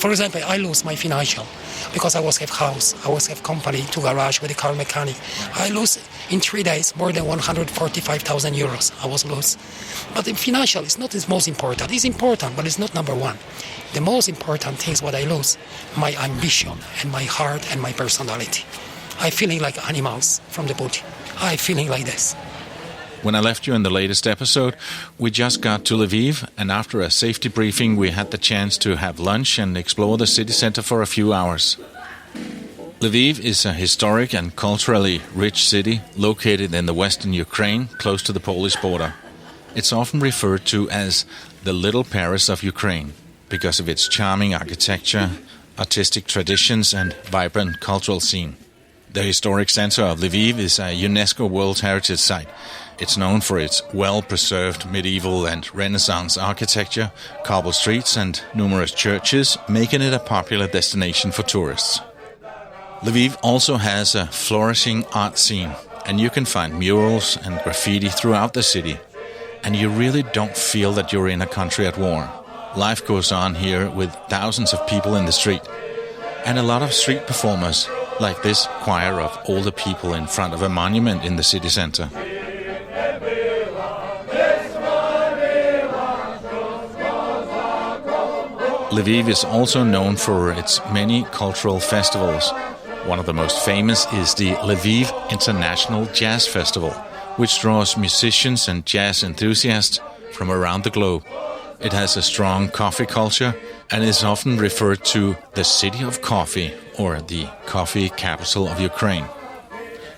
For example, I lose my financial because I always have house, I always have company to garage with a car mechanic. I lose in 3 days more than 145,000 euros. I was lose. But the financial is not the most important. It's important, but it's not number one. The most important thing is what I lose, my ambition and my heart and my personality. I'm feeling like animals from the boot. I'm feeling like this. When I left you in the latest episode, we just got to Lviv, and after a safety briefing, we had the chance to have lunch and explore the city center for a few hours. Lviv is a historic and culturally rich city located in the western Ukraine, close to the Polish border. It's often referred to as the Little Paris of Ukraine because of its charming architecture, artistic traditions, and vibrant cultural scene. The historic center of Lviv is a UNESCO World Heritage Site. It's known for its well-preserved medieval and Renaissance architecture, cobble streets, and numerous churches, making it a popular destination for tourists. Lviv also has a flourishing art scene, and you can find murals and graffiti throughout the city. And you really don't feel that you're in a country at war. Life goes on here with thousands of people in the street, and a lot of street performers, like this choir of older people in front of a monument in the city center. Lviv is also known for its many cultural festivals. One of the most famous is the Lviv International Jazz Festival, which draws musicians and jazz enthusiasts from around the globe. It has a strong coffee culture and is often referred to the City of Coffee or the coffee capital of Ukraine.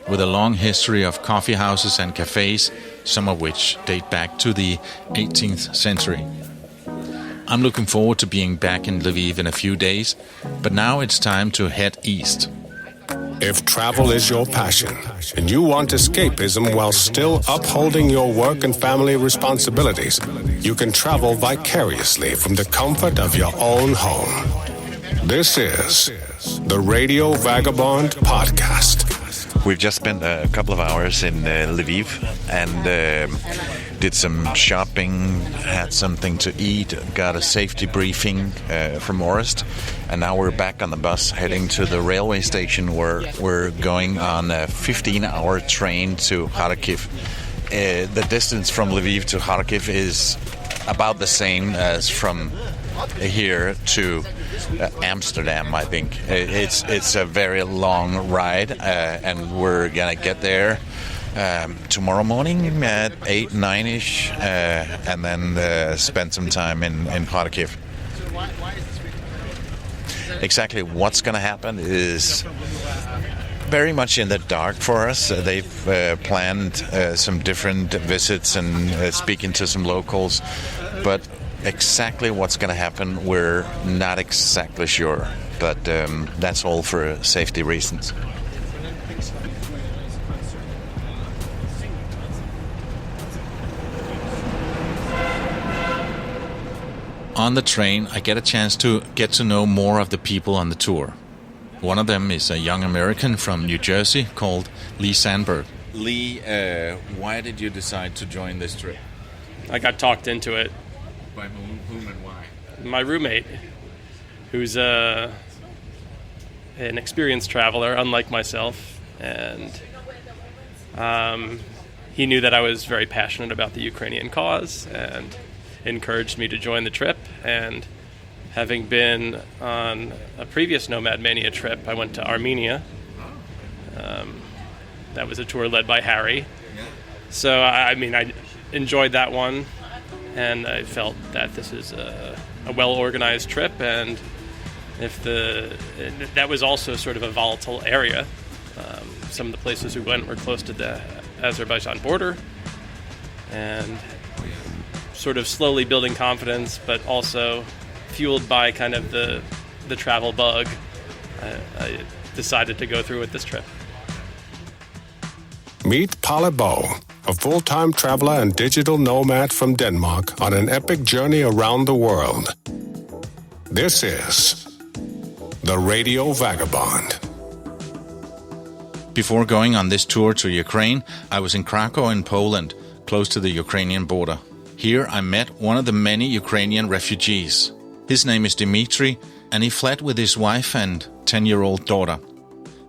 With a long history of coffee houses and cafes, some of which date back to the 18th century. I'm looking forward to being back in Lviv in a few days, but now it's time to head east. If travel is your passion and you want escapism while still upholding your work and family responsibilities, you can travel vicariously from the comfort of your own home. This is the Radio Vagabond Podcast. We've just spent a couple of hours in Lviv and did some shopping, had something to eat, got a safety briefing from Orest, and now we're back on the bus heading to the railway station where we're going on a 15-hour train to Kharkiv. The distance from Lviv to Kharkiv is about the same as from here to Amsterdam, I think. It's a very long ride, and we're gonna get there tomorrow morning at 8, 9-ish, and then spend some time in Kharkiv. Exactly what's going to happen is very much in the dark for us. They've planned some different visits and speaking to some locals, but exactly what's going to happen, we're not exactly sure. But that's all for safety reasons. On the train, I get a chance to get to know more of the people on the tour. One of them is a young American from New Jersey called Lee Sandberg. Lee, why did you decide to join this trip? I got talked into it. By whom and why? My roommate, who's an experienced traveler, unlike myself, and he knew that I was very passionate about the Ukrainian cause and encouraged me to join the trip. And having been on a previous Nomad Mania trip, I went to Armenia. That was a tour led by Harry. So, I enjoyed that one, and I felt that this is a well-organized trip, and that was also sort of a volatile area. Some of the places we went were close to the Azerbaijan border, and sort of slowly building confidence, but also fueled by kind of the travel bug, I decided to go through with this trip. Meet Palle Bo, a full-time traveler and digital nomad from Denmark on an epic journey around the world. This is the Radio Vagabond. Before going on this tour to Ukraine, I was in Kraków in Poland, close to the Ukrainian border. Here I met one of the many Ukrainian refugees. His name is Dimitri, and he fled with his wife and 10-year-old daughter.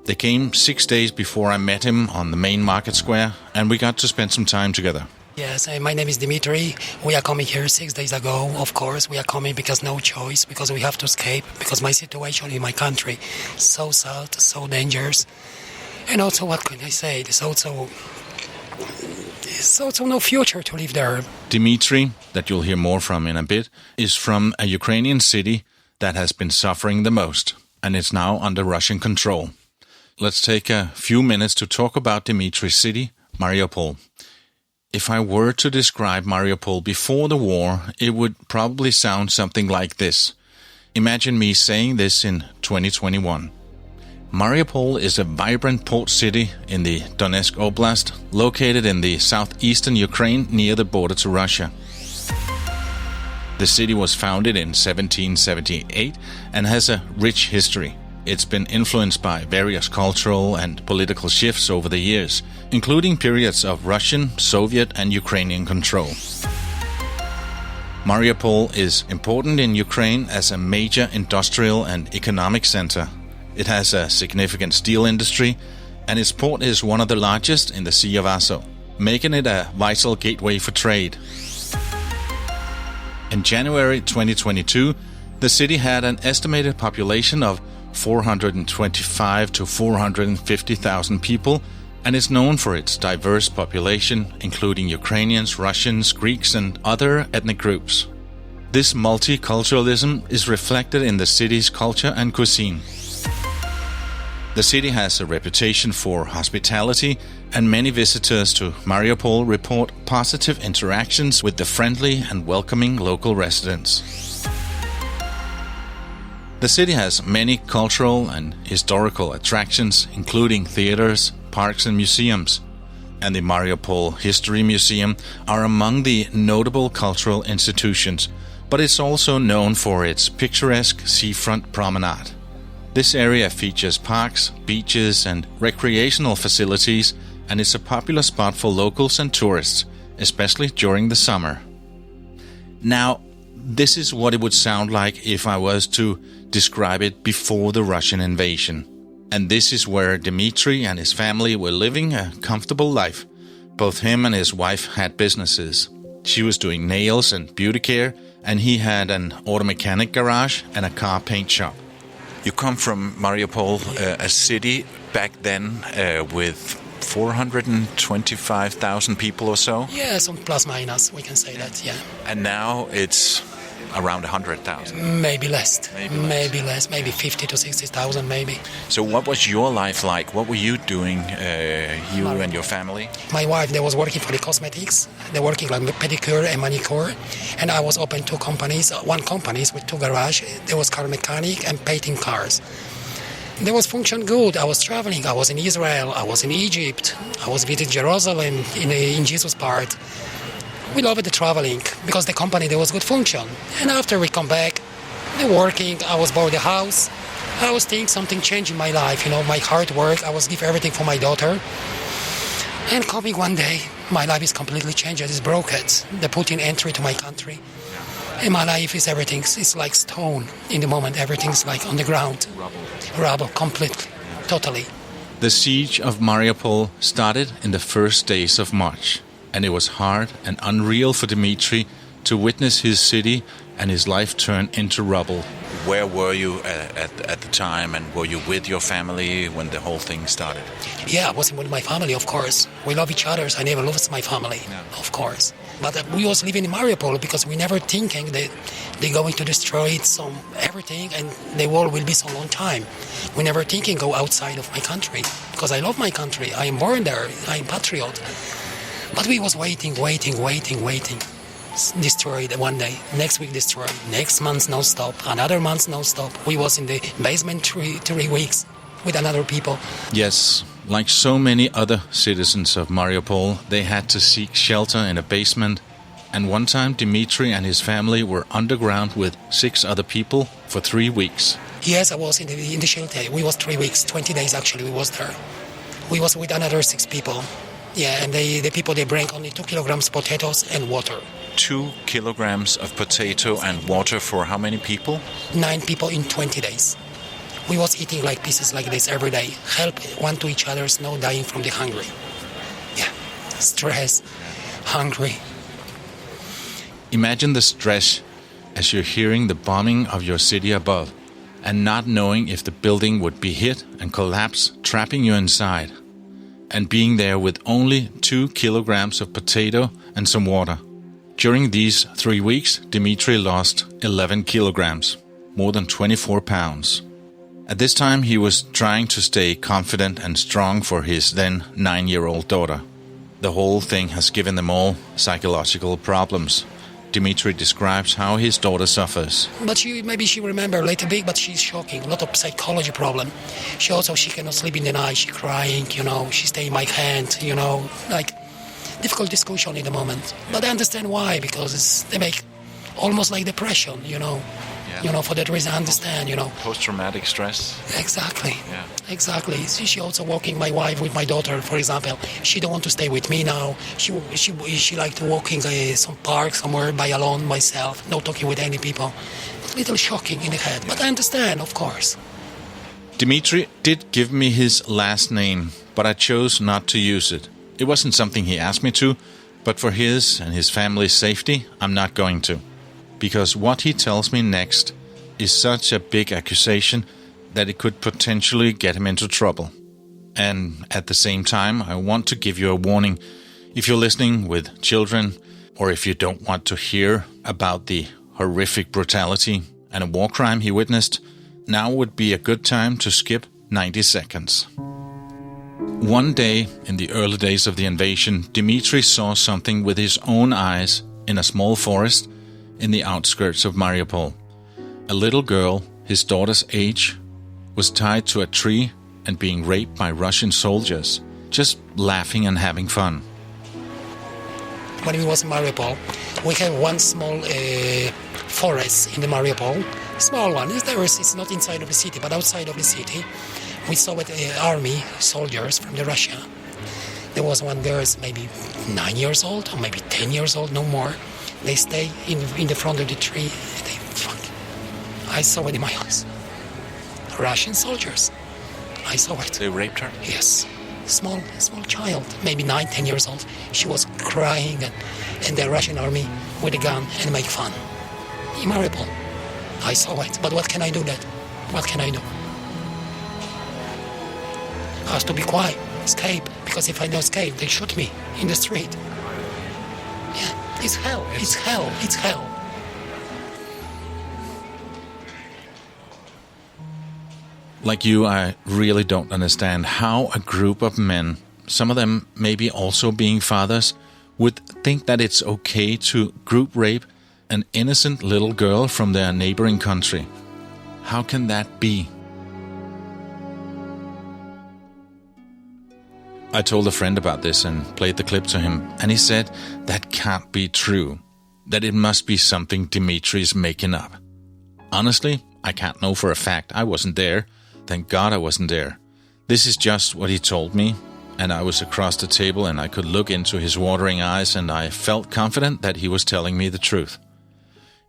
They came 6 days before I met him on the main market square, and we got to spend some time together. Yes, my name is Dimitri. We are coming here 6 days ago. Of course, we are coming because no choice, because we have to escape, because my situation in my country is so sad, so dangerous. And also, what can I say? There's also no future to live there. Dimitri, that you'll hear more from in a bit, is from a Ukrainian city that has been suffering the most, and it's now under Russian control. Let's take a few minutes to talk about Dimitri's city, Mariupol. If I were to describe Mariupol before the war, it would probably sound something like this. Imagine me saying this in 2021. Mariupol is a vibrant port city in the Donetsk Oblast, located in the southeastern Ukraine near the border to Russia. The city was founded in 1778 and has a rich history. It's been influenced by various cultural and political shifts over the years, including periods of Russian, Soviet, and Ukrainian control. Mariupol is important in Ukraine as a major industrial and economic center. It has a significant steel industry, and its port is one of the largest in the Sea of Azov, making it a vital gateway for trade. In January 2022, the city had an estimated population of 425 to 450,000 people, and is known for its diverse population, including Ukrainians, Russians, Greeks, and other ethnic groups. This multiculturalism is reflected in the city's culture and cuisine. The city has a reputation for hospitality, and many visitors to Mariupol report positive interactions with the friendly and welcoming local residents. The city has many cultural and historical attractions, including theaters, parks, and museums. And the Mariupol History Museum are among the notable cultural institutions, but it's also known for its picturesque seafront promenade. This area features parks, beaches, and recreational facilities, and is a popular spot for locals and tourists, especially during the summer. Now, this is what it would sound like if I was to describe it before the Russian invasion. And this is where Dimitri and his family were living a comfortable life. Both him and his wife had businesses. She was doing nails and beauty care, and he had an auto mechanic garage and a car paint shop. You come from Mariupol, a city back then with 425,000 people or so? Yeah, some plus minus, we can say that, yeah. And now it's around 100,000? Maybe less, maybe 50 to 60,000 maybe. So what was your life like? What were you doing, you and your family? My wife, they was working for the cosmetics. They working like pedicure and manicure. And I was open two companies, one company with two garages. There was car mechanic and painting cars. There was function good. I was traveling. I was in Israel. I was in Egypt. I was visiting Jerusalem in Jesus part. We loved the traveling because the company, there was good function. And after we come back, the working, I was bought the house. I was thinking something changed in my life, my hard work. I was give everything for my daughter. And coming one day, my life is completely changed. It is broken. They put in entry to my country. And my life is everything. It's like stone in the moment. Everything's like on the ground. Rubble, completely, totally. The siege of Mariupol started in the first days of March. And it was hard and unreal for Dimitri to witness his city and his life turn into rubble. Where were you at the time, and were you with your family when the whole thing started? Yeah, I was with my family, of course. We love each other. I never lost my family, of course. But we was living in Mariupol because we never thinking that they're going to destroy everything and the war will be so long time. We never thinking go outside of my country because I love my country. I am born there. I am patriot. But we was waiting. Destroyed one day, next week destroyed, next month no stop, another month no stop. We was in the basement 3 weeks with another people. Yes, like so many other citizens of Mariupol, they had to seek shelter in a basement. And one time Dimitri and his family were underground with 6 other people for 3 weeks. Yes, I was in the shelter. We was 3 weeks, 20 days actually we was there. We was with another 6 people. Yeah, and the people, they bring only 2 kilograms potatoes and water. 2 kilograms of potato and water for how many people? 9 people in 20 days. We was eating like pieces like this every day. Help one to each other, no dying from the hungry. Yeah, stress, hungry. Imagine the stress as you're hearing the bombing of your city above and not knowing if the building would be hit and collapse, trapping you inside. And being there with only 2 kilograms of potato and some water. During these 3 weeks, Dimitri lost 11 kilograms, more than 24 pounds. At this time, he was trying to stay confident and strong for his then 9-year-old daughter. The whole thing has given them all psychological problems. Dimitri describes how his daughter suffers. But maybe she remember a little bit, but she's shocking. A lot of psychology problem. She cannot sleep in the night. She crying, She stay in my hand, like difficult discussion in the moment. But I understand why, because they make almost like depression, for that reason I understand, Post-traumatic stress. Exactly. Yeah. Exactly. She also walking my wife with my daughter, for example. She don't want to stay with me now. She like to walking some park somewhere by alone, myself, no talking with any people. It's a little shocking in the head, but I understand, of course. Dimitri did give me his last name, but I chose not to use it. It wasn't something he asked me to, but for his and his family's safety, I'm not going to. Because what he tells me next is such a big accusation that it could potentially get him into trouble. And at the same time, I want to give you a warning. If you're listening with children, or if you don't want to hear about the horrific brutality and a war crime he witnessed, now would be a good time to skip 90 seconds. One day, in the early days of the invasion, Dimitri saw something with his own eyes in a small forest in the outskirts of Mariupol. A little girl, his daughter's age, was tied to a tree and being raped by Russian soldiers, just laughing and having fun. When we was in Mariupol, we have one small forest in the Mariupol, small one. It's not inside of the city, but outside of the city. We saw it, army soldiers from the Russia. There was one girl, maybe 9 years old, or maybe 10 years old, no more. They stay in the front of the tree. I saw it in my eyes. Russian soldiers. I saw it. They raped her? Yes. Small child, maybe 9, 10 years old. She was crying, and the Russian army with a gun and make fun. In Mariupol. I saw it. But what can I do then? What can I do? I have to be quiet, escape, because if I don't escape, they shoot me in the street. Yeah, it's hell. It's hell. It's hell. Like you, I really don't understand how a group of men, some of them maybe also being fathers, would think that it's okay to group rape an innocent little girl from their neighboring country. How can that be? I told a friend about this and played the clip to him, and he said that can't be true, that it must be something Dimitri's making up. Honestly, I can't know for a fact. I wasn't there. Thank God I wasn't there. This is just what he told me, and I was across the table and I could look into his watering eyes and I felt confident that he was telling me the truth.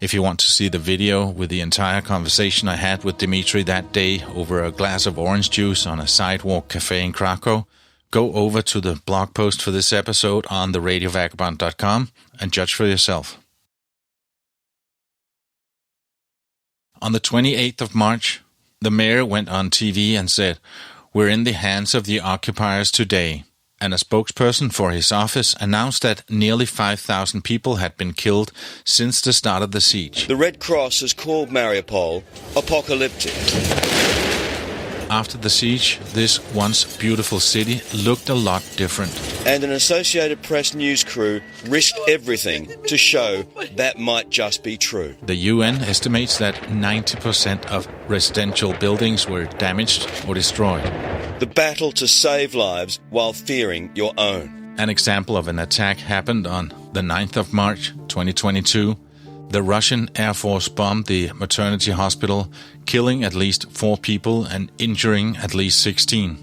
If you want to see the video with the entire conversation I had with Dimitri that day over a glass of orange juice on a sidewalk cafe in Kraków, go over to the blog post for this episode on theradiovagabond.com and judge for yourself. On the 28th of March, the mayor went on TV and said, "We're in the hands of the occupiers today." And a spokesperson for his office announced that nearly 5,000 people had been killed since the start of the siege. The Red Cross has called Mariupol apocalyptic. After the siege, this once beautiful city looked a lot different. And an Associated Press news crew risked everything to show that might just be true. The UN estimates that 90% of residential buildings were damaged or destroyed. The battle to save lives while fearing your own. An example of an attack happened on the 9th of March, 2022. The Russian Air Force bombed the maternity hospital, killing at least 4 people and injuring at least 16,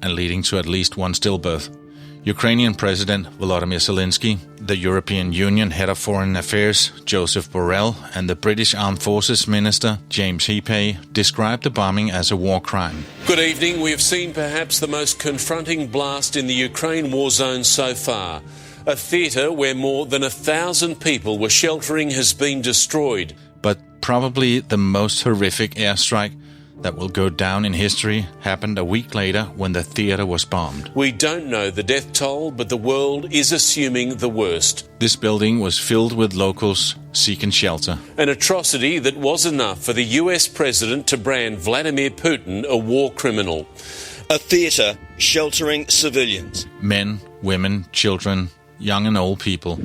and leading to at least 1 stillbirth. Ukrainian President Volodymyr Zelensky, the European Union Head of Foreign Affairs Joseph Borrell, and the British Armed Forces Minister James Heapay described the bombing as a war crime. Good evening. We have seen perhaps the most confronting blast in the Ukraine war zone so far. A theatre where more than 1,000 people were sheltering has been destroyed. But probably the most horrific airstrike that will go down in history happened a week later when the theatre was bombed. We don't know the death toll, but the world is assuming the worst. This building was filled with locals seeking shelter. An atrocity that was enough for the US president to brand Vladimir Putin a war criminal. A theatre sheltering civilians. Men, women, children, young and old people.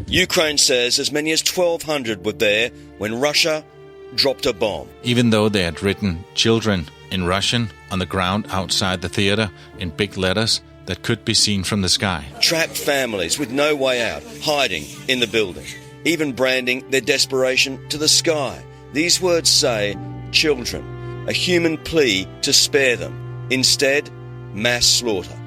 Ukraine says as many as 1,200 were there when Russia dropped a bomb. Even though they had written children in Russian on the ground outside the theatre in big letters that could be seen from the sky. Trapped families with no way out, hiding in the building, even branding their desperation to the sky. These words say, children, a human plea to spare them. Instead, mass slaughter.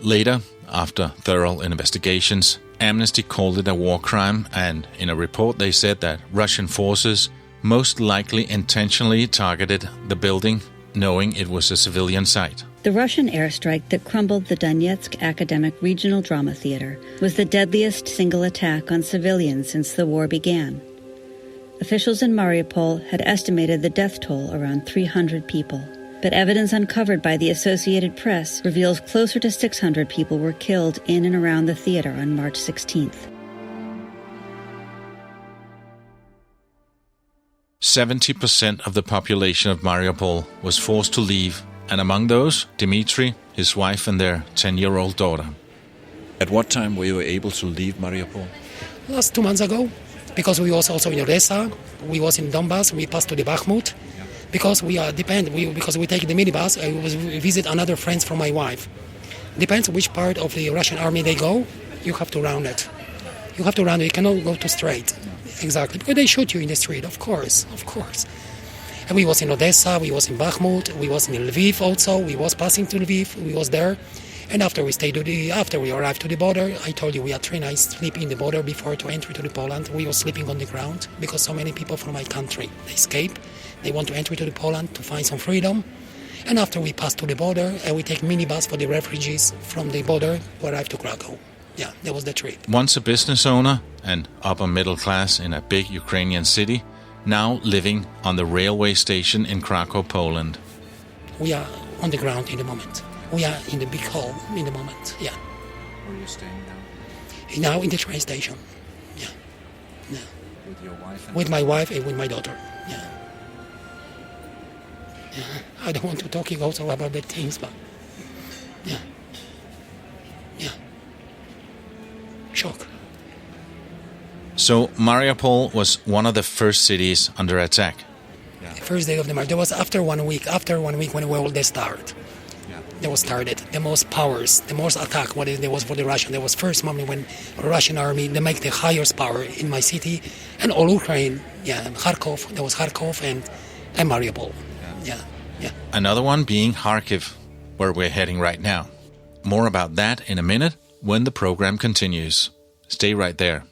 Later, after thorough investigations, Amnesty called it a war crime, and in a report they said that Russian forces most likely intentionally targeted the building, knowing it was a civilian site. The Russian airstrike that crumbled the Donetsk Academic Regional Drama Theater was the deadliest single attack on civilians since the war began. Officials in Mariupol had estimated the death toll around 300 people. But evidence uncovered by the Associated Press reveals closer to 600 people were killed in and around the theater on March 16th. 70% of the population of Mariupol was forced to leave, and among those, Dimitri, his wife, and their 10-year-old daughter. At what time were you able to leave Mariupol? Last 2 months ago, because we was also in Odessa, we was in Donbass, we passed to the Bakhmut. Because we are because we take the minibus, we visit another friends from my wife. Depends which part of the Russian army they go, you have to round it. You have to round it, you cannot go too straight. Exactly, because they shoot you in the street, of course. And we was in Odessa, we was in Bakhmut, we was in Lviv also, we was passing to Lviv, we was there. And after we arrived to the border, I told you we had 3 nights sleep in the border before to enter to the Poland. We were sleeping on the ground because so many people from my country, they escape. They want to enter to the Poland to find some freedom. And after we pass to the border, we take minibus for the refugees from the border to arrive to Kraków. Yeah, that was the trip. Once a business owner and upper middle class in a big Ukrainian city, now living on the railway station in Kraków, Poland. We are on the ground in the moment. We are in the big hall in the moment, yeah. Where are you staying now? Now in the train station, yeah. With your wife? With my wife and with my daughter, yeah. I don't want to talk also about the things, but yeah. Shock. So Mariupol was one of the first cities under attack. Yeah. The first day of the march. There was after one week when we all they started. Yeah. They was started. The most powers, the most attack. There was for the Russian. There was first moment when Russian army they make the highest power in my city and all Ukraine. Yeah, Kharkov. There was Kharkov and Mariupol. Yeah. Another one being Kharkiv, where we're heading right now. More about that in a minute when the program continues. Stay right there.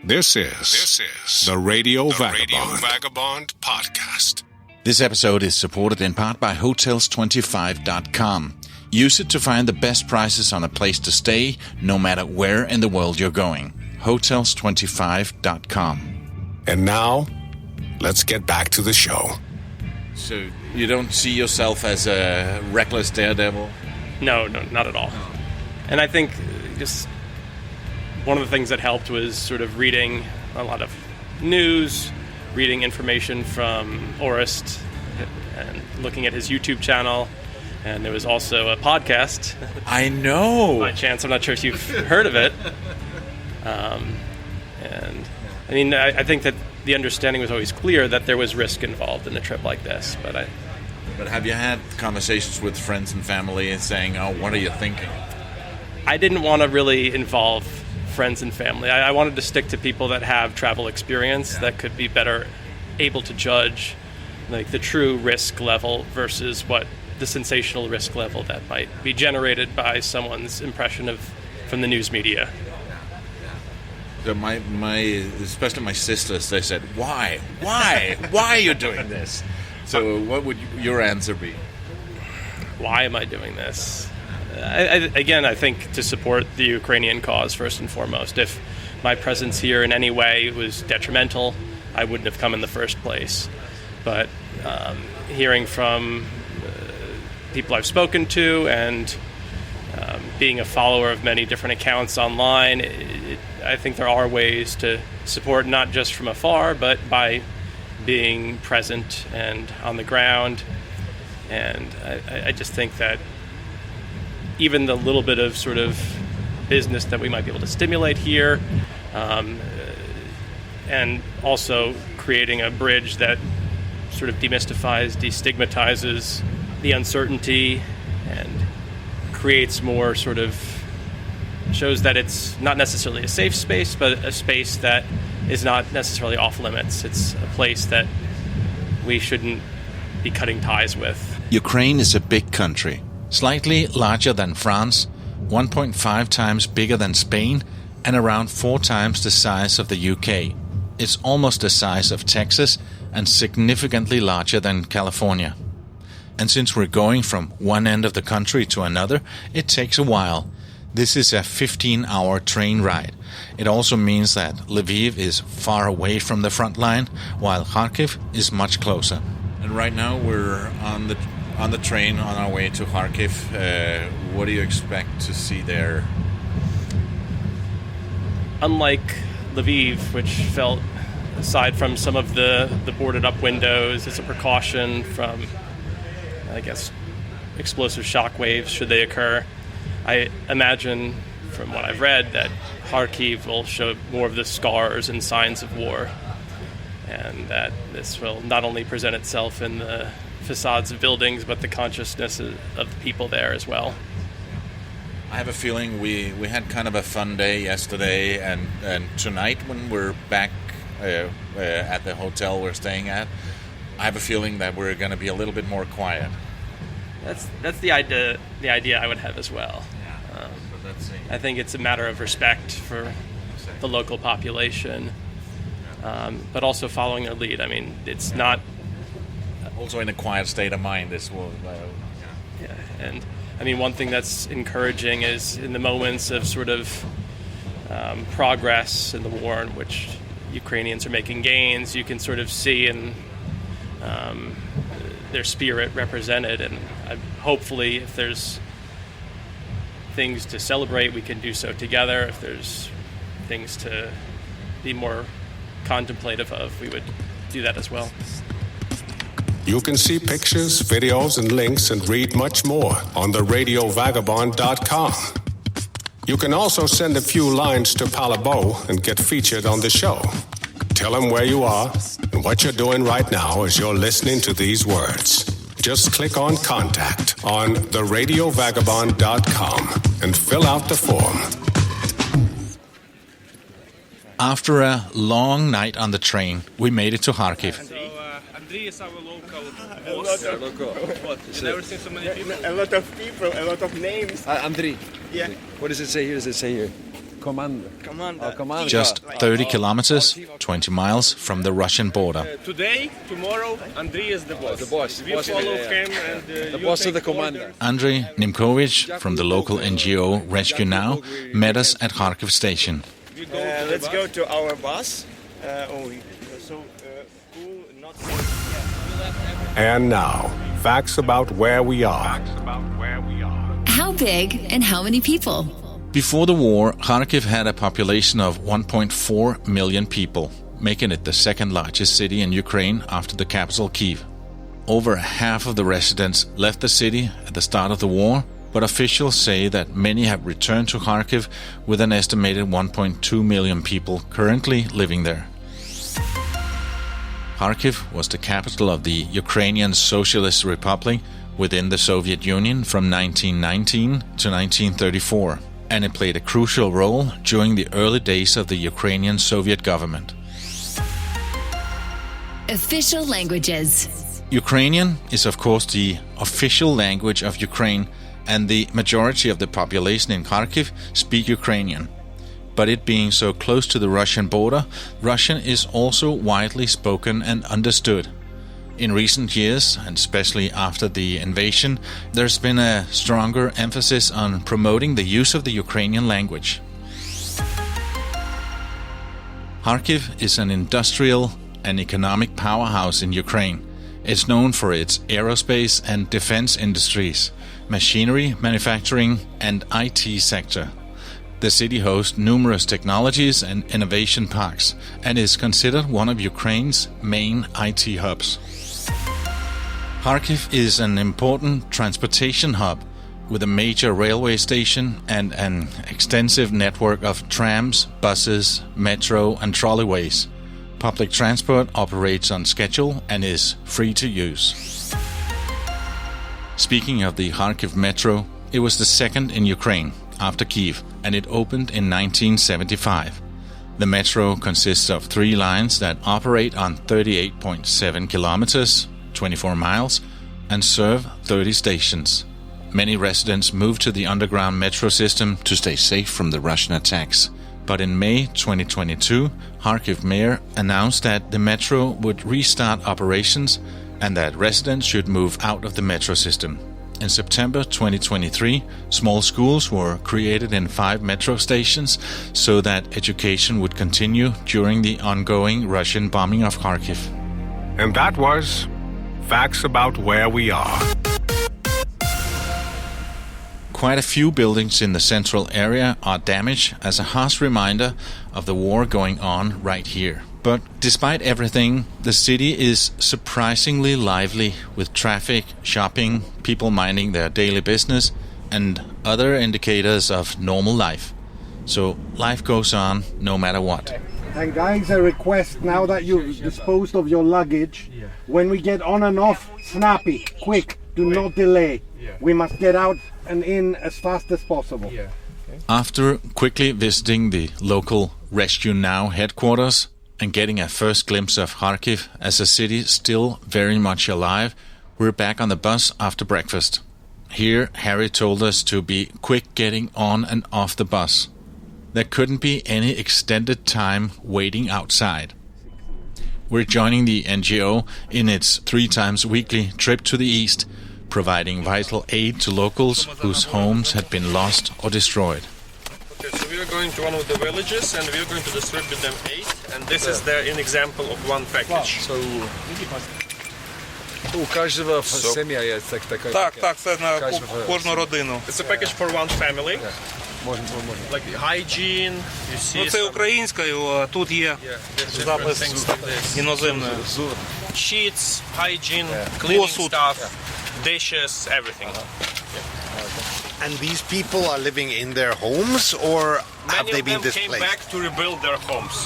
This is the Radio Vagabond podcast. This episode is supported in part by Hotels25.com. Use it to find the best prices on a place to stay, no matter where in the world you're going. Hotels25.com. And now, let's get back to the show. So you don't see yourself as a reckless daredevil? No, not at all. And I think just one of the things that helped was sort of reading a lot of news, reading information from Orest, and looking at his YouTube channel. And there was also a podcast. I know. By chance, I'm not sure if you've heard of it. And I mean, I think that the understanding was always clear that there was risk involved in a trip like this. But have you had conversations with friends and family and saying, "Oh, what are you thinking?" I didn't want to really involve friends and family. I wanted to stick to people that have travel experience that could be better able to judge like the true risk level versus what the sensational risk level that might be generated by someone's impression of from the news media. So especially my sisters, they said, why are you doing this? So what would your answer be? Why am I doing this? I think to support the Ukrainian cause first and foremost. If my presence here in any way was detrimental, I wouldn't have come in the first place. But hearing from people I've spoken to and being a follower of many different accounts online, I think there are ways to support not just from afar, but by being present and on the ground. And I just think that even the little bit of sort of business that we might be able to stimulate here, and also creating a bridge that sort of demystifies, destigmatizes the uncertainty and creates more sort of shows that it's not necessarily a safe space, but a space that is not necessarily off limits. It's a place that we shouldn't be cutting ties with. Ukraine is a big country, slightly larger than France, 1.5 times bigger than Spain, and around 4 times the size of the UK. It's almost the size of Texas and significantly larger than California. And since we're going from one end of the country to another, it takes a while. This is a 15-hour train ride. It also means that Lviv is far away from the front line, while Kharkiv is much closer. And right now we're on the train on our way to Kharkiv. What do you expect to see there? Unlike Lviv, which felt, aside from some of the boarded up windows, as a precaution from, I guess, explosive shock waves should they occur, I imagine from what I've read that Kharkiv will show more of the scars and signs of war, and that this will not only present itself in the facades of buildings, but the consciousness of the people there as well. I have a feeling we had kind of a fun day yesterday, and tonight when we're back at the hotel we're staying at, I have a feeling that we're going to be a little bit more quiet. That's the idea I would have as well. I think it's a matter of respect for the local population, but also following their lead. I mean, it's not... Also in a quiet state of mind as well. Yeah, and I mean, one thing that's encouraging is in the moments of sort of progress in the war in which Ukrainians are making gains, you can sort of see in their spirit represented, and hopefully if there's things to celebrate, we can do so together. If there's things to be more contemplative of, we would do that as well. You can see pictures, videos, and links and read much more on the radiovagabond.com. You can also send a few lines to Palabo and get featured on the show. Tell him where you are and what you're doing right now as you're listening to these words. Just click on Contact on theradiovagabond.com and fill out the form. After a long night on the train, we made it to Kharkiv. Andrei is our local boss. I've never seen so many people. A lot of people, a lot of names. Andrei. Yeah. What does it say here? Does it say here? Commander. Just 30 kilometers, 20 miles from the Russian border. Today, tomorrow, Andrei is the boss. The boss. We follow him and the boss of the commander. Andrei Nimkovich from the local NGO Rescue Now met us at Kharkiv station. Let's go to our bus. And now, facts about where we are. How big and how many people? Before the war, Kharkiv had a population of 1.4 million people, making it the second largest city in Ukraine after the capital Kyiv. Over half of the residents left the city at the start of the war, but officials say that many have returned to Kharkiv, with an estimated 1.2 million people currently living there. Kharkiv was the capital of the Ukrainian Socialist Republic within the Soviet Union from 1919 to 1934, and it played a crucial role during the early days of the Ukrainian Soviet government. Official languages. Ukrainian is of course the official language of Ukraine, and the majority of the population in Kharkiv speak Ukrainian. But it being so close to the Russian border, Russian is also widely spoken and understood. In recent years, and especially after the invasion, there's been a stronger emphasis on promoting the use of the Ukrainian language. Kharkiv is an industrial and economic powerhouse in Ukraine. It's known for its aerospace and defense industries, machinery manufacturing, and IT sector. The city hosts numerous technologies and innovation parks and is considered one of Ukraine's main IT hubs. Kharkiv is an important transportation hub with a major railway station and an extensive network of trams, buses, metro and trolleyways. Public transport operates on schedule and is free to use. Speaking of the Kharkiv metro, it was the second in Ukraine after Kyiv, and it opened in 1975. The metro consists of 3 lines that operate on 38.7 kilometers, 24 miles, and serve 30 stations. Many residents moved to the underground metro system to stay safe from the Russian attacks. But in May 2022, Kharkiv mayor announced that the metro would restart operations and that residents should move out of the metro system. In September 2023, small schools were created in 5 metro stations so that education would continue during the ongoing Russian bombing of Kharkiv. And that was facts about where we are. Quite a few buildings in the central area are damaged as a harsh reminder of the war going on right here. But despite everything, the city is surprisingly lively with traffic, shopping, people minding their daily business, and other indicators of normal life. So life goes on no matter what. And guys, a request, now that you've disposed of your luggage, when we get on and off, snappy, quick, do not delay. We must get out and in as fast as possible. After quickly visiting the local Rescue Now headquarters and getting a first glimpse of Kharkiv as a city still very much alive, we're back on the bus after breakfast. Here, Harry told us to be quick getting on and off the bus. There couldn't be any extended time waiting outside. We're joining the NGO in its 3 times weekly trip to the east, providing vital aid to locals whose homes had been lost or destroyed. Okay, so we are going to one of the villages and we are going to distribute them aid, and this is an example of one package. So У кожного сім'я є така. Так, це на кожну родину. It's a package for one family. Можна. Like hygiene, you see. Це українською, а тут є запис іноземною. Sheets, hygiene, cleaning stuff, dishes, everything. And these people are living in their homes, or have they been displaced? Many of them came back to rebuild their homes.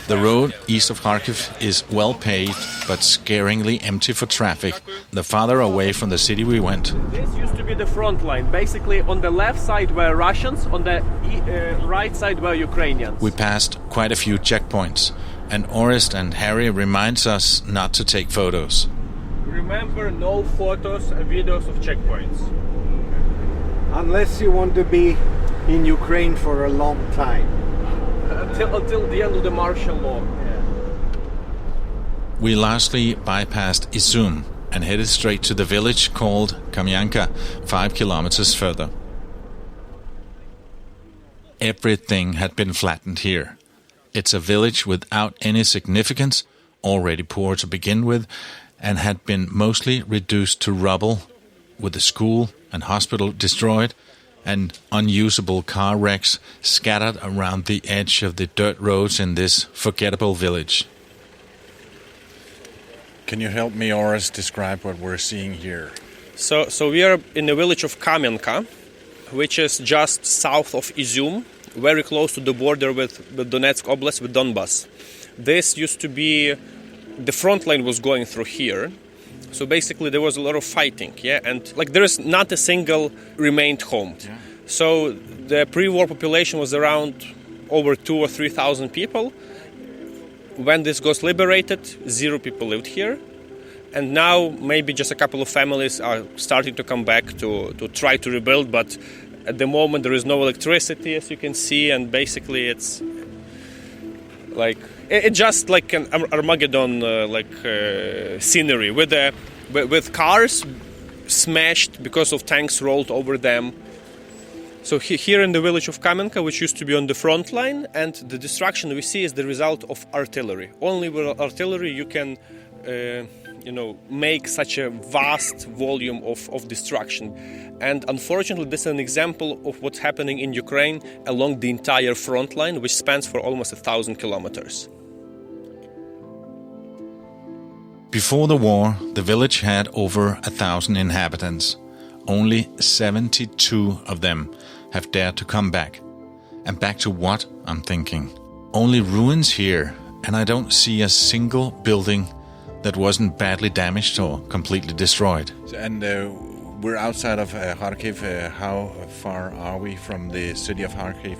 The road east of Kharkiv is well paved, but scaringly empty for traffic. The farther away from the city we went. This used to be the front line. Basically, on the left side were Russians, on the right side were Ukrainians. We passed quite a few checkpoints, and Orest and Harry reminds us not to take photos. Remember, no photos and videos of checkpoints. Unless you want to be in Ukraine for a long time. Until the end of the martial law. We lastly bypassed Izum and headed straight to the village called Kamyanka, 5 kilometers further. Everything had been flattened here. It's a village without any significance, already poor to begin with, and had been mostly reduced to rubble, with the school and hospital destroyed, and unusable car wrecks scattered around the edge of the dirt roads in this forgettable village. Can you help me, Oris, describe what we're seeing here? So we are in the village of Kamyanka, which is just south of Izum, very close to the border with Donetsk Oblast, with Donbass. This used to be, the front line was going through here. So basically there was a lot of fighting, and like there is not a single remained home. Yeah. So the pre-war population was around over 2,000 or 3,000 people. when this was liberated, 0 people lived here. And now maybe just a couple of families are starting to come back to try to rebuild, but at the moment there is no electricity, as you can see, and basically it's like it's just like an Armageddon scenery with cars smashed because of tanks rolled over them. So here in the village of Kamenka, which used to be on the front line, and the destruction we see is the result of artillery. Only with artillery you can make such a vast volume of destruction. And unfortunately, this is an example of what's happening in Ukraine along the entire front line, which spans for almost 1,000 kilometers. Before the war, the village had over 1,000 inhabitants. Only 72 of them have dared to come back. And back to what, I'm thinking? Only ruins here, and I don't see a single building that wasn't badly damaged or completely destroyed. And we're outside of Kharkiv. How far are we from the city of Kharkiv?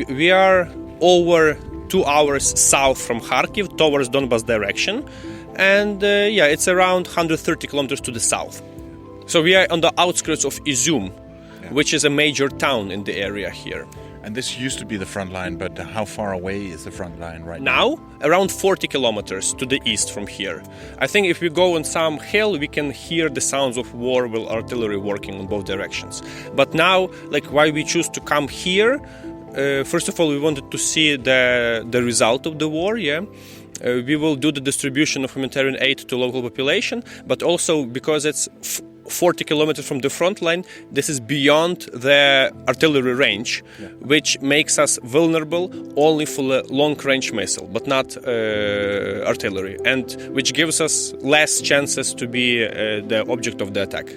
We are over 2 hours south from Kharkiv towards Donbas direction. And it's around 130 kilometers to the south. So we are on the outskirts of Izum, which is a major town in the area here. And this used to be the front line, but how far away is the front line right now? Now, around 40 kilometers to the east from here. I think if we go on some hill, we can hear the sounds of war with artillery working on both directions. But now, why we choose to come here, first of all, we wanted to see the result of the war, we will do the distribution of humanitarian aid to local population, but also because it's 40 kilometers from the front line, this is beyond the artillery range, which makes us vulnerable only for a long-range missile, but not artillery, and which gives us less chances to be the object of the attack.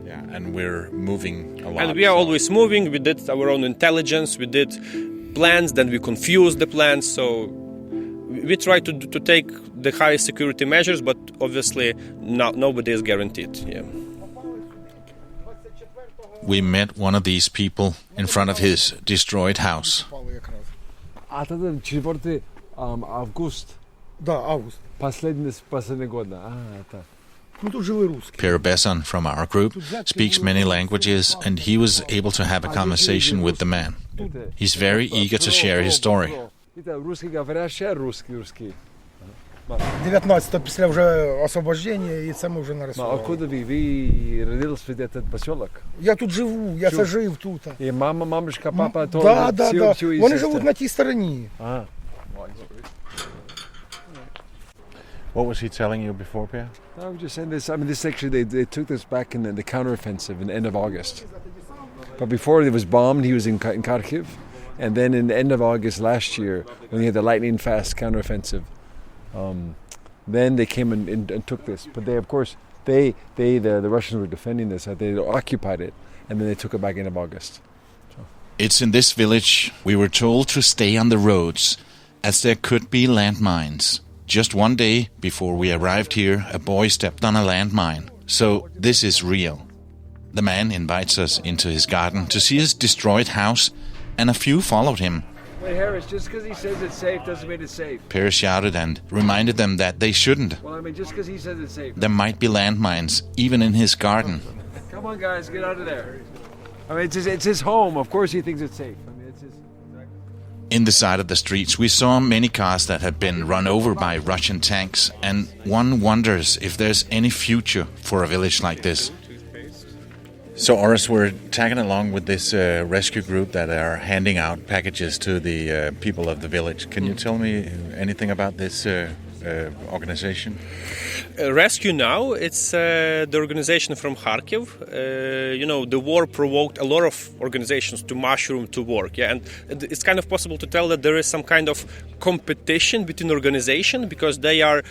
Yeah, and we're moving a lot. And we are always moving. We did our own intelligence. We did plans, then we confused the plans. So we try to take the highest security measures, but obviously nobody is guaranteed. We met one of these people in front of his destroyed house. А тогда 4 август. Да, август. Последний год. Так. Per Besson from our group speaks many languages, and he was able to have a conversation with the man. He's very eager to share his story. Русский говорящий, русский. 19 після вже освобождення, і це ми вже нарисували. А откуда ви родились в этот поселок? Я тут живу, я це жив тут. І мама, мамушка, папа, то да. Вони живуть на тій стороні. What was he telling you before, Pierre? I was just saying this. I mean, this actually they took this back in the counteroffensive in the end of August. But before it was bombed, he was in Kharkiv, and then in the end of August last year, when he had the lightning fast counteroffensive, then they came and took this. But they, of course, the Russians were defending this. They occupied it, and then they took it back end of August. So. It's in this village we were told to stay on the roads, as there could be landmines. Just one day before we arrived here, a boy stepped on a landmine. So this is real. The man invites us into his garden to see his destroyed house, and a few followed him. Wait, Harris, just because he says it's safe doesn't mean it's safe. Per shouted and reminded them that they shouldn't. Well, I mean, just because he says it's safe. There might be landmines, even in his garden. Come on, guys, get out of there. I mean, it's his home. Of course he thinks it's safe. I mean, it's his... In the side of the streets, we saw many cars that had been run over by Russian tanks, and one wonders if there's any future for a village like this. So, Oris, we're tagging along with this rescue group that are handing out packages to the people of the village. Can you tell me anything about this organization? Rescue Now, it's the organization from Kharkiv. The war provoked a lot of organizations to mushroom to work. And it's kind of possible to tell that there is some kind of competition between organizations because they are,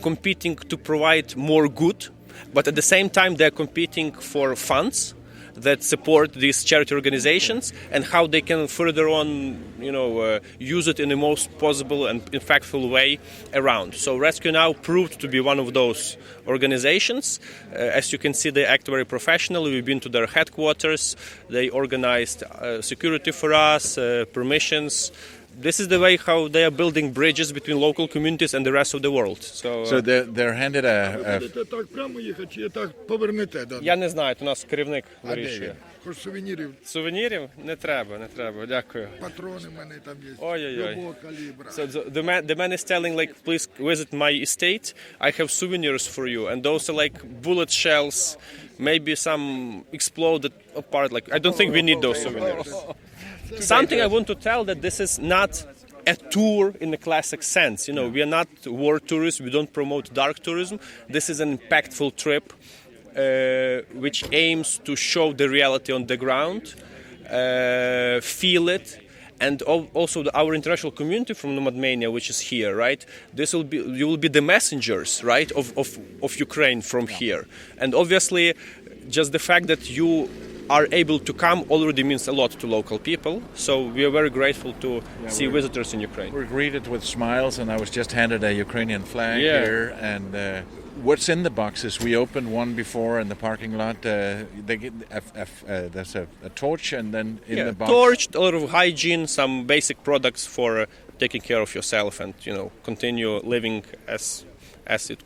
competing to provide more good. But at the same time, they're competing for funds that support these charity organizations and how they can further on, use it in the most possible and impactful way around. So Rescue Now proved to be one of those organizations. As you can see, they act very professionally. We've been to their headquarters. They organized security for us, permissions. this is the way how they are building bridges between local communities and the rest of the world. So they're handed a Так прямо їхати, чи так повернете? Я не знаю, у нас керівник вирішує. Хоч сувенірів. Сувенірів? Не треба, дякую. Патрони в мене там є. Ой-ой-ой. Любого калібра. So the man is telling, like, please visit my estate. I have souvenirs for you. And those are like bullet shells, maybe some exploded part. Like, I don't think we need those souvenirs. Something I want to tell that this is not a tour in the classic sense. You know, we are not war tourists. We don't promote dark tourism. This is an impactful trip which aims to show the reality on the ground, feel it, and also our international community from Nomadmania, which is here, right? You will be the messengers, right, of Ukraine from here. And obviously, just the fact that you are able to come already means a lot to local people. So we are very grateful to see visitors in Ukraine. We're greeted with smiles, and I was just handed a Ukrainian flag here. And what's in the boxes? We opened one before in the parking lot. They get there's a torch, and then in the box, torch, a lot of hygiene, some basic products for taking care of yourself, and continue living as it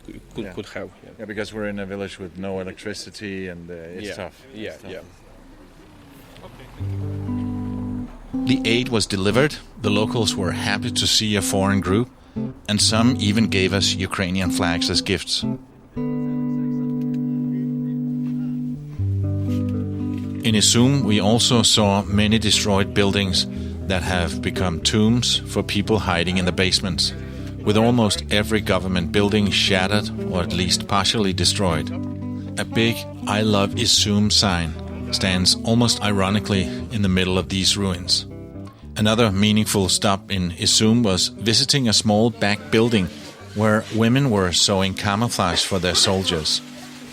could have. Yeah, because we're in a village with no electricity, and it's tough. Yeah. The aid was delivered, the locals were happy to see a foreign group, and some even gave us Ukrainian flags as gifts. In Izum, we also saw many destroyed buildings that have become tombs for people hiding in the basements, with almost every government building shattered or at least partially destroyed. A big "I love Izum" sign stands almost ironically in the middle of these ruins. Another meaningful stop in Izum was visiting a small back building where women were sewing camouflage for their soldiers.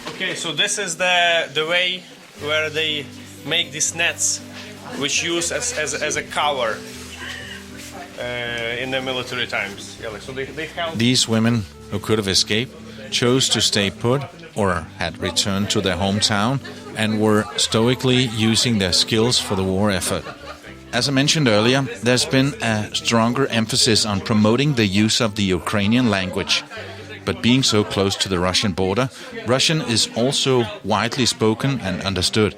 Okay, so this is the way where they make these nets, which use as a cover in the military times. So they help. These women, who could have escaped, chose to stay put or had returned to their hometown and were stoically using their skills for the war effort. As I mentioned earlier, there's been a stronger emphasis on promoting the use of the Ukrainian language. But being so close to the Russian border, Russian is also widely spoken and understood.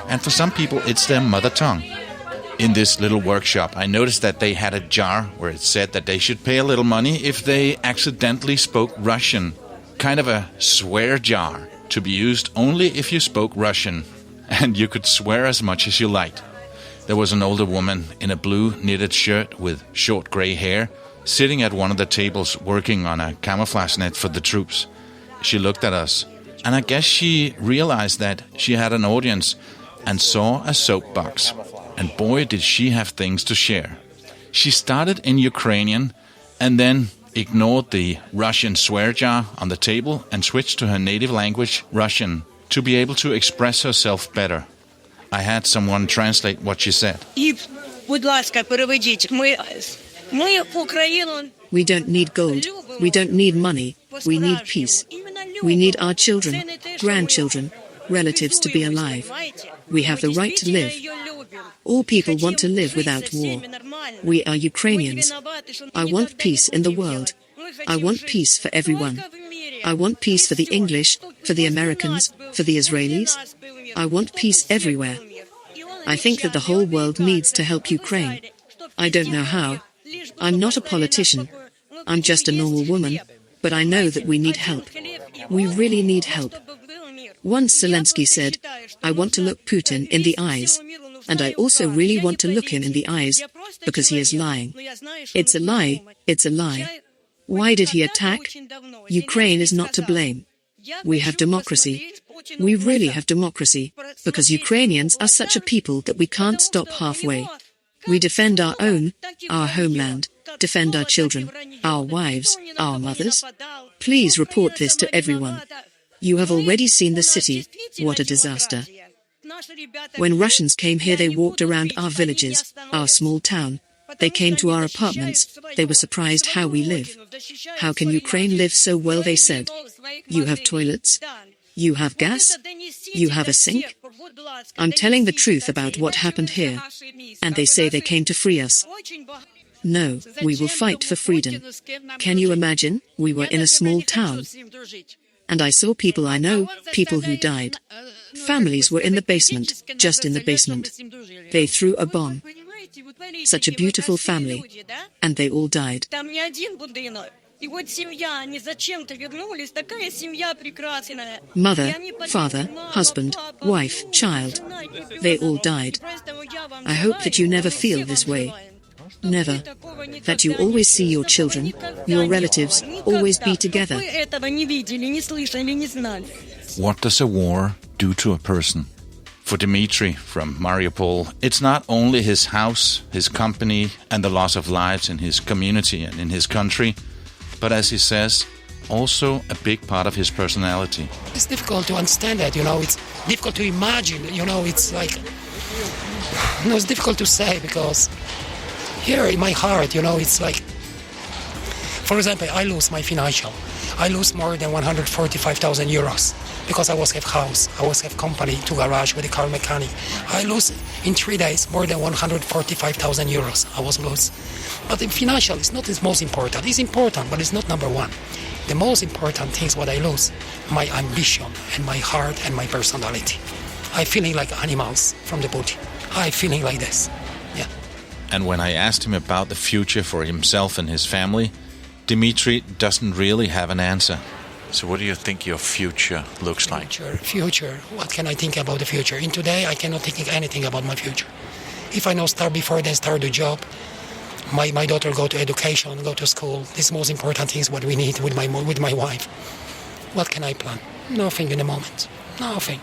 And for some people, it's their mother tongue. In this little workshop, I noticed that they had a jar where it said that they should pay a little money if they accidentally spoke Russian. Kind of a swear jar, to be used only if you spoke Russian. And you could swear as much as you liked. There was an older woman in a blue knitted shirt with short grey hair, sitting at one of the tables working on a camouflage net for the troops. She looked at us, and I guess she realized that she had an audience and saw a soapbox. And boy, did she have things to share. She started in Ukrainian and then ignored the Russian swear jar on the table and switched to her native language, Russian, to be able to express herself better. I had someone translate what she said. We don't need gold. We don't need money. We need peace. We need our children, grandchildren, relatives to be alive. We have the right to live. All people want to live without war. We are Ukrainians. I want peace in the world. I want peace for everyone. I want peace for the English, for the Americans, for the Israelis. I want peace everywhere. I think that the whole world needs to help Ukraine. I don't know how. I'm not a politician. I'm just a normal woman, but I know that we need help. We really need help. Once Zelensky said, I want to look Putin in the eyes. And I also really want to look him in the eyes, because he is lying. It's a lie. It's a lie. Why did he attack? Ukraine is not to blame. We have democracy. We really have democracy, because Ukrainians are such a people that we can't stop halfway. We defend our own, our homeland, defend our children, our wives, our mothers. Please report this to everyone. You have already seen the city. What a disaster. When Russians came here, they walked around our villages, our small town. They came to our apartments. They were surprised how we live. How can Ukraine live so well, they said. You have toilets. You have gas. You have a sink. I'm telling the truth about what happened here. And they say they came to free us. No, we will fight for freedom. Can you imagine? We were in a small town. And I saw people I know, people who died. Families were in the basement, just in the basement. They threw a bomb. Such a beautiful family. And they all died. Mother, father, husband, wife, child. They all died. I hope that you never feel this way. Never. That you always see your children, your relatives, always be together. What does a war do to a person? For Dimitri from Mariupol, it's not only his house, his company, and the loss of lives in his community and in his country, but as he says, also a big part of his personality. It's difficult to understand that, it's difficult to imagine, it's like, it's difficult to say because here in my heart, it's like, for example, I lose my financial. I lose more than 145,000 euros because I was have house, I was have company to garage with a car mechanic. I lose in 3 days more than 145,000 euros. I was lose. But in financial, it's not the most important. It's important, but it's not number one. The most important thing is what I lose, my ambition and my heart and my personality. I'm feeling like animals from the body. I'm feeling like this. Yeah. And when I asked him about the future for himself and his family, Dimitri doesn't really have an answer. So what do you think your future looks like? Future. What can I think about the future? In today, I cannot think anything about my future. If I know start before then start the job, my daughter go to education, go to school. This is the most important things what we need with my wife. What can I plan? Nothing in the moment. Nothing.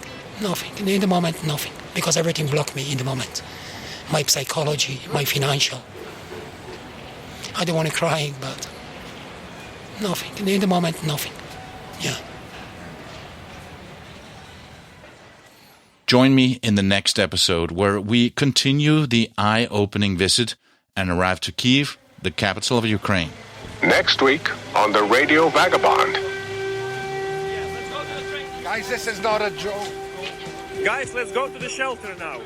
In the moment, nothing. Because everything blocked me in the moment. My psychology, my financial. I don't want to cry, but nothing. In the moment, nothing. Yeah. Join me in the next episode where we continue the eye-opening visit and arrive to Kyiv, the capital of Ukraine. Next week on the Radio Vagabond. Guys, this is not a joke. Guys, let's go to the shelter now.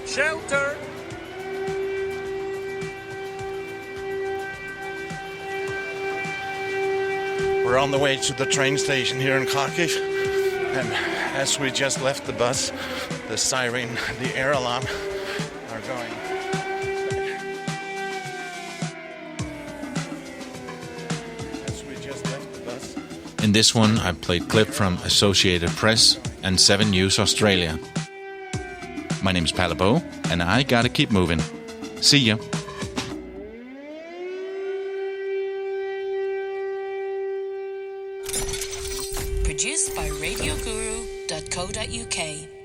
Shelter! We're on the way to the train station here in Kraków, and as we just left the bus, the siren, the air alarm are going. As we just left the bus. In this one, I played clip from Associated Press and 7 News Australia. My name's Palabo, and I gotta keep moving. See ya. Produced by radioguru.co.uk.